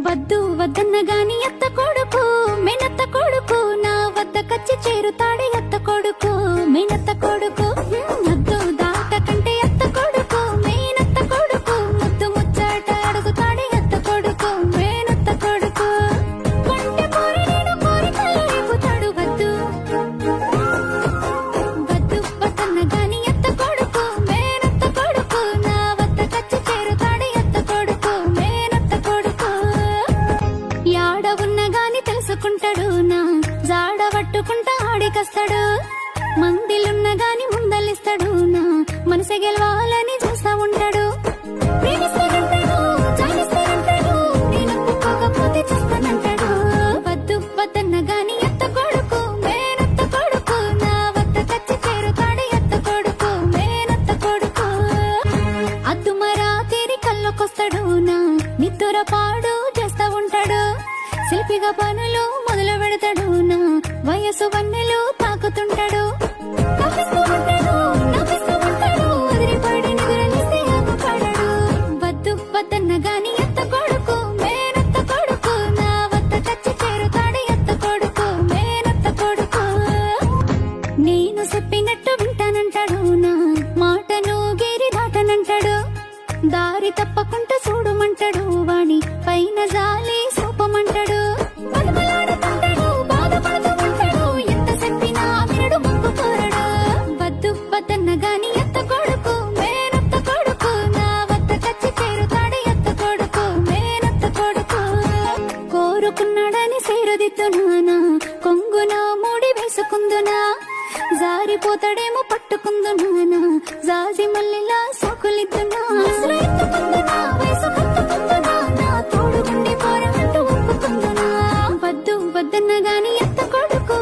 వద్దు వద్దన్న గాని అత్త కొడుకు మేనత్త కొడుకు నా వద్ద కచ్చి చేరుతాడే అత్త కొడుకు మేనత్త కొడుకు వద్దు దాట కంటే అత్త కొడుకు మేనత్త కొడుకు ముద్దు ముచ్చట అడుగుతాడే అత్త కొడుకు మేనత్త కొడుకు కొంటె కోరి నేను కోరికలు రేపుతాడు వద్దు వద్దు వద్దన్న గాని అత్త కొడుకు మేనత్త కొడుకు నా వద్ద కచ్చి చేరుతాడే అత్త కొడుకు మేనత్త కొడుకు యాడ ఉన్న గాని తెలుసుకుంటాడు నా జాడ పట్టుకుంటా ఆడికస్తాడు మందిలున్న గాని ముందలిస్తాడు నా మనసే గెలవాలని చూస్తా ఉంటాడు ప్రేమిస్తానంటాడు జాలిస్తానంటాడు నేను ఒప్పుకోకపోతే చేస్తానంటాడు వద్దు వద్దన్న గాని అత్త కొడుకు మేనత్త కొడుకు నా వద్ద కచ్చి చేరుతాడు అత్త కొడుకు మేనత్త కొడుకు అద్దు మరా తీరి కళ్ళకొస్తాడు నా నిద్దుర పాడు చేస్తా ఉంటాడు శిల్పిగా పనులు మొదలు పెడతాడు నా వయసు వన్నెలు తాకుతుంటాడు నవ్విస్తూ ఉంటాడు, నవ్విస్తూ ఉంటాడు, వదిలిపడి నిద్రలేస్తే ఆకుపడడు. వద్దు వద్దన్న గాని అత్త కొడుకు మేనత్త కొడుకు నా వద్ద కచ్చి చేరుతాడు అత్త కొడుకు మేనత్త కొడుకు నేను చెప్పినట్టు వింటానంటాడు నా మాటను గేరి దాటనంటాడు దారి తప్పకుండా చూడమంటాడు వాణి పైన జాలి సూపమంటాడు బతుకులాడుతుంటాడు బాధపడుతూ ఉంటాడు ఎంత చెప్పినా వినడు మొక్కు కోరడు వద్దు వద్దన్న గాని అత్త కొడుకు మేనత్త కొడుకు నా వద్ద కచ్చి చేరుతాడు అత్త కొడుకు మేనత్త కొడుకు కోరుకున్నాడని సేరుదిద్దునా కొంగున మూడి వేసుకుందునా జారిపోతాడేమో పట్టుకుందునా జాజి మల్లెలా సోకులిద్దునా వయసు కట్టుకుందునా నా తోడుగుండి పోరమంటూ ఒప్పుకుందునా వద్దు వద్దన్న గాని అత్త కొడుకు